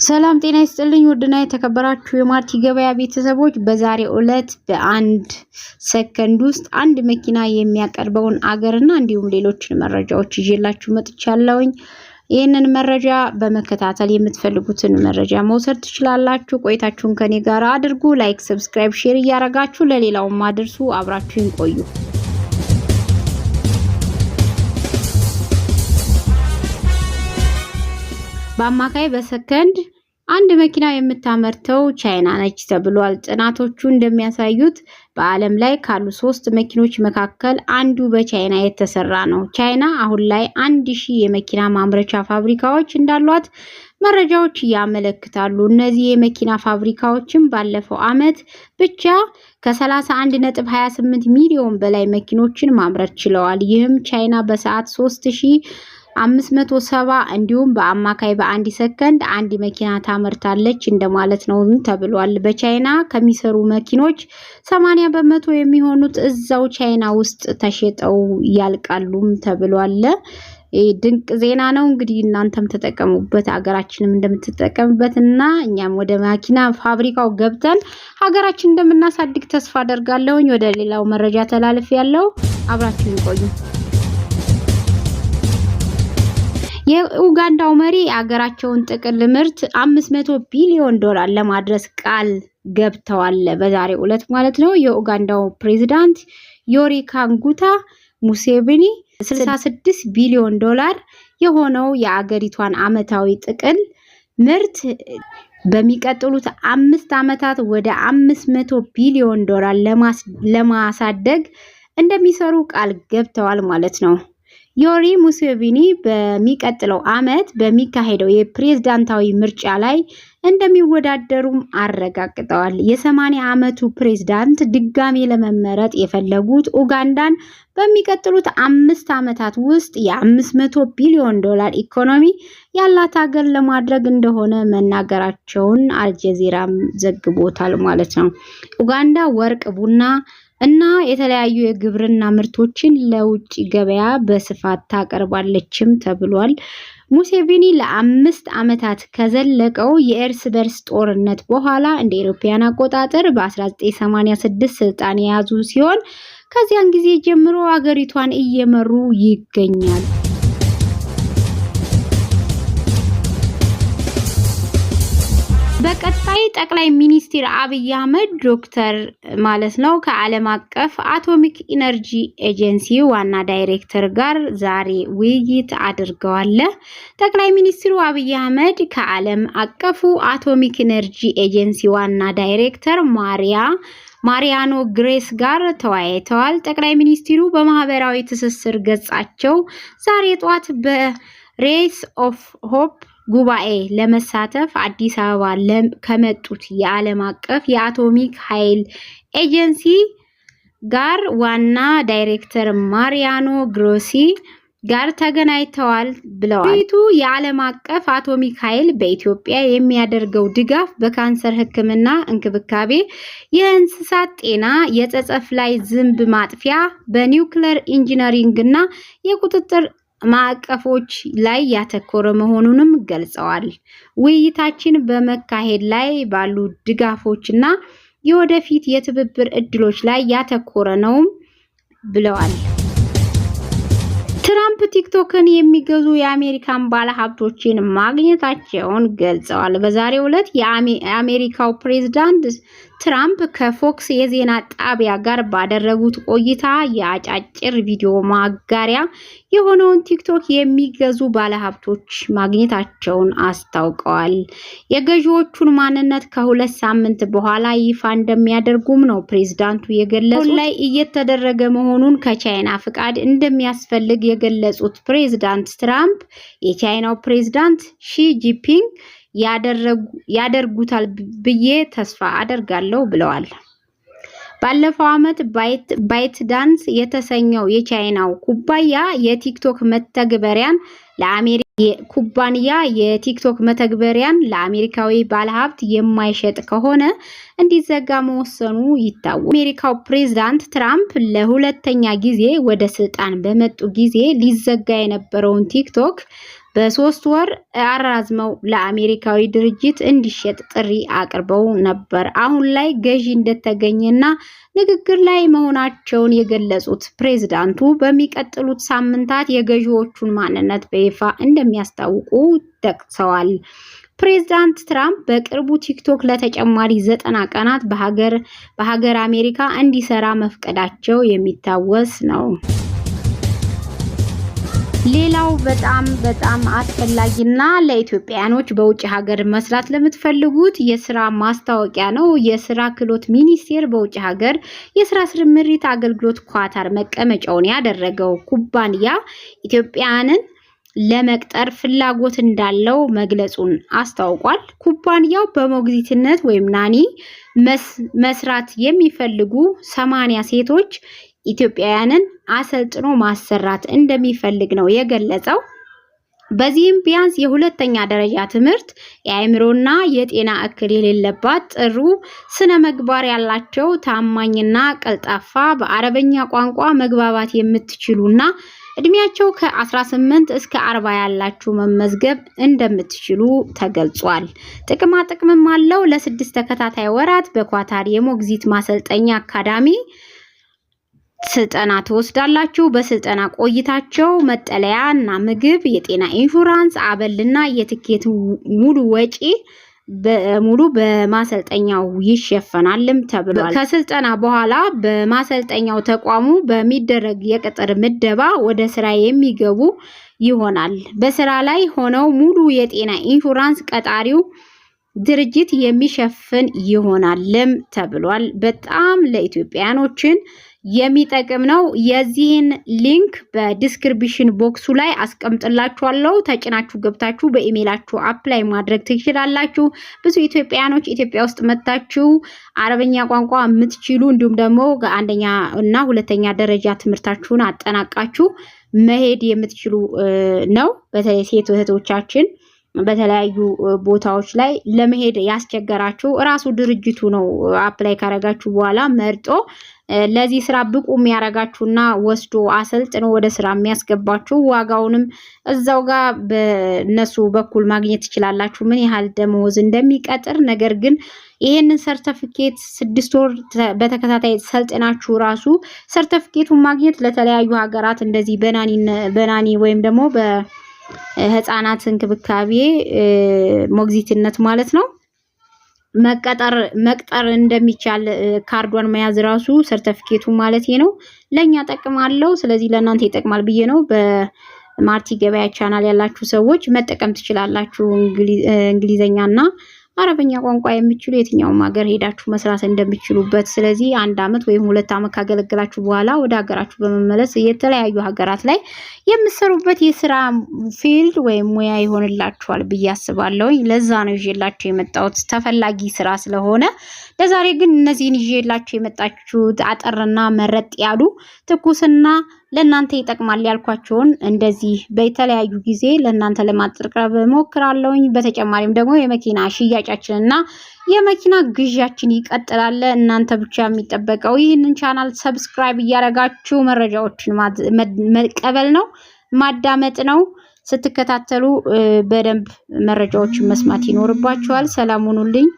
ሰላም ጤና ይስጥልኝ ውድና የተከበራችሁ የማርቲ ገበያ ቤተሰቦች በዛሬው ዕለት በአንድ ሰከንድ ውስጥ አንድ መኪና የሚያቀርበውን አገርና እንዲሁም ሌሎች መረጃዎች ይዤላችሁ መጥቻለሁኝ። ይህንን መረጃ በመከታተል የምትፈልጉትን መረጃ መውሰድ ትችላላችሁ። ቆይታችሁን ከኔ ጋር አድርጉ። ላይክ፣ ሰብስክራይብ፣ ሼር እያደረጋችሁ ለሌላውም አድርሱ። አብራችሁን ቆዩ። በአማካይ በሰከንድ አንድ መኪና የምታመርተው ቻይና ነች ተብሏል። ጥናቶቹ እንደሚያሳዩት በዓለም ላይ ካሉ 3 መኪኖች መካከል አንዱ በቻይና የተሰራ ነው። ቻይና አሁን ላይ 1000 የመኪና ማምረቻ ፋብሪካዎች እንዳሏት መረጃዎች ያመለክታሉ። እነዚህ የመኪና ፋብሪካዎችም ባለፈው ዓመት ብቻ ከ31.28 ሚሊዮን በላይ መኪኖችን ማምረት ችለዋል። ይህም ቻይና በሰዓት 3570 እንዲሁም በአማካይ በአንድ ሰከንድ አንድ መኪና ታመርታለች እንደማለት ነው ተብሏል። በቻይና ከሚሰሩ መኪኖች 80% የሚሆኑት እዛው ቻይና ውስጥ ተሸጠው ያልቃሉም ተብሏል። ድንቅ ዜና ነው። እንግዲህ እናንተም ተጠቀሙበት፣ ሀገራችንም እንደምትጠቀምበትና እኛም ወደ መኪና ፋብሪካው ገብተን ሀገራችን እንደምናሳድግ ተስፋ አደርጋለሁኝ። ወደ ሌላው መረጃ ተላልፌያለሁ። አብራችሁን ቆዩ። የኡጋንዳው መሪ አገራቸውን ጥቅል ምርት 500 ቢሊዮን ዶላር ለማድረስ ቃል ገብተዋል። በዛሬው ዕለት ማለት ነው። የኡጋንዳው ፕሬዝዳንት ዮሪ ካጉታ ሙሴቬኒ 66 ቢሊዮን ዶላር የሆነው የአገሪቷን አመታዊ ጥቅል ምርት በሚቀጥሉት 5 ዓመታት ወደ 500 ቢሊዮን ዶላር ለማሳደግ እንደሚሰሩ ቃል ገብተዋል ማለት ነው። ዮሪ ሙሴቬኒ በሚቀጥለው ዓመት በሚካሄደው የፕሬዝዳንታዊ ምርጫ ላይ እንደሚወዳደሩም አረጋግጠዋል። የ80 ዓመቱ ፕሬዝዳንት ድጋሜ ለመመረጥ የፈለጉት ኡጋንዳን በሚቀጥሉት 5 ዓመታት ውስጥ የ500 ቢሊዮን ዶላር ኢኮኖሚ ያላት ሀገር ለማድረግ እንደሆነ መናገራቸውን አልጀዚራም ዘግቦታል ማለት ነው። ኡጋንዳ ወርቅ፣ ቡና እና የተለያዩ የግብርና ምርቶችን ለውጭ ገበያ በስፋት ታቀርባለችም ተብሏል። ሙሴቬኒ ለ5 ዓመታት ከዘለቀው የእርስ በርስ ጦርነት በኋላ እንደ አውሮፓውያን አቆጣጠር በ1986 ስልጣን የያዙ ሲሆን ከዚያን ጊዜ ጀምሮ አገሪቷን እየመሩ ይገኛሉ። በቀጣይ ጠቅላይ ሚኒስትር አብይ አህመድ ዶክተር ማለት ነው ከዓለም አቀፍ አቶሚክ ኢነርጂ ኤጀንሲ ዋና ዳይሬክተር ጋር ዛሬ ውይይት አድርገዋል። ጠቅላይ ሚኒስትሩ አብይ አህመድ ከዓለም አቀፉ አቶሚክ ኢነርጂ ኤጀንሲ ዋና ዳይሬክተር ማሪያኖ ግሬስ ጋር ተወያይተዋል። ጠቅላይ ሚኒስትሩ በማህበራዊ ትስስር ገጻቸው ዛሬ ጧት በሬስ ኦፍ ሆፕ ጉባኤ ለመሳተፍ አዲስ አበባ ከመጡት የዓለም አቀፍ የአቶሚክ ኃይል ኤጀንሲ ጋር ዋና ዳይሬክተር ማሪያኖ ግሮሲ ጋር ተገናኝተዋል ብለዋል። የዓለም አቀፍ አቶሚክ ኃይል በኢትዮጵያ የሚያደርገው ድጋፍ በካንሰር ሕክምና እንክብካቤ፣ የእንስሳት ጤና፣ የጸጸፍ ላይ ዝንብ ማጥፊያ፣ በኒውክሌር ኢንጂነሪንግ እና የቁጥጥር ማዕቀፎች ላይ ያተኮረ መሆኑንም ገልጸዋል። ውይይታችን በመካሄድ ላይ ባሉ ድጋፎችና የወደፊት የትብብር እድሎች ላይ ያተኮረ ነው ብለዋል። ትራምፕ ቲክቶክን የሚገዙ የአሜሪካን ባለሀብቶችን ማግኘታቸውን ገልጸዋል። በዛሬው ዕለት የአሜሪካው ፕሬዝዳንት ትራምፕ ከፎክስ የዜና ጣቢያ ጋር ባደረጉት ቆይታ የአጫጭር ቪዲዮ ማጋሪያ የሆነውን ቲክቶክ የሚገዙ ባለሀብቶች ማግኘታቸውን አስታውቀዋል። የገዢዎቹን ማንነት ከ2 ሳምንት በኋላ ይፋ እንደሚያደርጉም ነው ፕሬዝዳንቱ የገለጹት። ላይ እየተደረገ መሆኑን ከቻይና ፍቃድ እንደሚያስፈልግ የገለጹት ፕሬዝዳንት ትራምፕ የቻይናው ፕሬዝዳንት ሺ ጂንፒንግ ያደርጉታል ብዬ ተስፋ አደርጋለሁ ብለዋል። ባለፈው ዓመት ባይትዳንስ የተሰኘው የቻይናው ኩባንያ የቲክቶክ መተግበሪያን ለአሜሪካዊ ባለሀብት የማይሸጥ ከሆነ እንዲዘጋ መወሰኑ ይታወቃል። አሜሪካው ፕሬዝዳንት ትራምፕ ለሁለተኛ ጊዜ ወደ ስልጣን በመጡ ጊዜ ሊዘጋ የነበረውን ቲክቶክ በ3 ወር አራዝመው ለአሜሪካዊ ድርጅት እንዲሸጥ ጥሪ አቅርበው ነበር። አሁን ላይ ገዢ እንደተገኘና ንግግር ላይ መሆናቸውን የገለጹት ፕሬዝዳንቱ በሚቀጥሉት ሳምንታት የገዢዎቹን ማንነት በይፋ እንደሚያስታውቁ ጠቅሰዋል። ፕሬዝዳንት ትራምፕ በቅርቡ ቲክቶክ ለተጨማሪ 90 ቀናት በሀገር አሜሪካ እንዲሰራ መፍቀዳቸው የሚታወስ ነው። ሌላው በጣም አስፈላጊና ለኢትዮጵያኖች በውጭ ሀገር መስራት ለምትፈልጉት የስራ ማስታወቂያ ነው። የስራ ክህሎት ሚኒስቴር በውጭ ሀገር የስራ ስምሪት አገልግሎት ኳታር መቀመጫውን ያደረገው ኩባንያ ኢትዮጵያውያንን ለመቅጠር ፍላጎት እንዳለው መግለጹን አስታውቋል። ኩባንያው በሞግዚትነት ወይም ናኒ መስራት የሚፈልጉ 80 ሴቶች ኢትዮጵያውያንን አሰልጥኖ ማሰራት እንደሚፈልግ ነው የገለጸው። በዚህም ቢያንስ የሁለተኛ ደረጃ ትምህርት፣ የአእምሮና የጤና እክል የሌለባት ጥሩ ስነ ምግባር ያላቸው ታማኝና ቀልጣፋ በአረበኛ ቋንቋ መግባባት የምትችሉና እድሜያቸው ከ18 እስከ 40 ያላችሁ መመዝገብ እንደምትችሉ ተገልጿል። ጥቅማ ጥቅምም አለው። ለ6 ተከታታይ ወራት በኳታር የሞግዚት ማሰልጠኛ አካዳሚ ስልጠና ትወስዳላችሁ። በስልጠና ቆይታቸው መጠለያ እና ምግብ፣ የጤና ኢንሹራንስ፣ አበልና የትኬት ሙሉ ወጪ በሙሉ በማሰልጠኛው ይሸፈናልም ተብሏል። ከስልጠና በኋላ በማሰልጠኛው ተቋሙ በሚደረግ የቅጥር ምደባ ወደ ስራ የሚገቡ ይሆናል። በስራ ላይ ሆነው ሙሉ የጤና ኢንሹራንስ ቀጣሪው ድርጅት የሚሸፍን ይሆናልም ተብሏል። በጣም ለኢትዮጵያኖችን የሚጠቅም ነው። የዚህን ሊንክ በዲስክሪፕሽን ቦክሱ ላይ አስቀምጥላችኋለሁ። ተጭናችሁ ገብታችሁ በኢሜይላችሁ አፕላይ ማድረግ ትችላላችሁ። ብዙ ኢትዮጵያኖች ኢትዮጵያ ውስጥ መጣችሁ አረበኛ ቋንቋ የምትችሉ እንዲሁም ደግሞ አንደኛ እና ሁለተኛ ደረጃ ትምህርታችሁን አጠናቃችሁ መሄድ የምትችሉ ነው። በተለይ ሴት እህቶቻችን በተለያዩ ቦታዎች ላይ ለመሄድ ያስቸገራችሁ ራሱ ድርጅቱ ነው አፕላይ ካረጋችሁ በኋላ መርጦ ለዚህ ስራ ብቁ የሚያረጋችሁና ወስዶ አሰልጥኖ ወደ ስራ የሚያስገባችሁ። ዋጋውንም እዛው ጋር በነሱ በኩል ማግኘት ትችላላችሁ፣ ምን ያህል ደሞዝ እንደሚቀጥር። ነገር ግን ይሄንን ሰርቲፊኬት 6 ወር በተከታታይ ሰልጥናችሁ ራሱ ሰርቲፊኬቱን ማግኘት ለተለያዩ ሀገራት እንደዚህ በናኒ ወይም ደግሞ በህፃናት እንክብካቤ ሞግዚትነት ማለት ነው መቅጠር እንደሚቻል ካርዷን መያዝ ራሱ ሰርቲፊኬቱ ማለት ነው ለኛ ጠቅማለው። ስለዚህ ለእናንተ ይጠቅማል ብዬ ነው። በማርቲ ገበያ ቻናል ያላችሁ ሰዎች መጠቀም ትችላላችሁ። እንግሊዘኛና አረበኛ ቋንቋ የምትችሉ የትኛውም ሀገር ሄዳችሁ መስራት እንደምትችሉበት። ስለዚህ 1 አመት ወይም 2 አመት ካገለገላችሁ በኋላ ወደ ሀገራችሁ በመመለስ የተለያዩ ሀገራት ላይ የምትሰሩበት የስራ ፊልድ ወይም ሙያ ይሆንላችኋል ብዬ አስባለሁ። ለዛ ነው ይዤላችሁ የመጣሁት ተፈላጊ ስራ ስለሆነ። ለዛሬ ግን እነዚህን ይዤላችሁ የመጣችሁት አጠርና መረጥ ያሉ ትኩስና ለእናንተ ይጠቅማል ያልኳቸውን እንደዚህ በተለያዩ ጊዜ ለእናንተ ለማቅረብ ሞክራለሁኝ። በተጨማሪም ደግሞ የመኪና ሽያጫችንና የመኪና ግዣችን ይቀጥላል። እናንተ ብቻ የሚጠበቀው ይህንን ቻናል ሰብስክራይብ እያደረጋችሁ መረጃዎችን መቀበል ነው፣ ማዳመጥ ነው። ስትከታተሉ በደንብ መረጃዎችን መስማት ይኖርባችኋል። ሰላም ሁኑልኝ።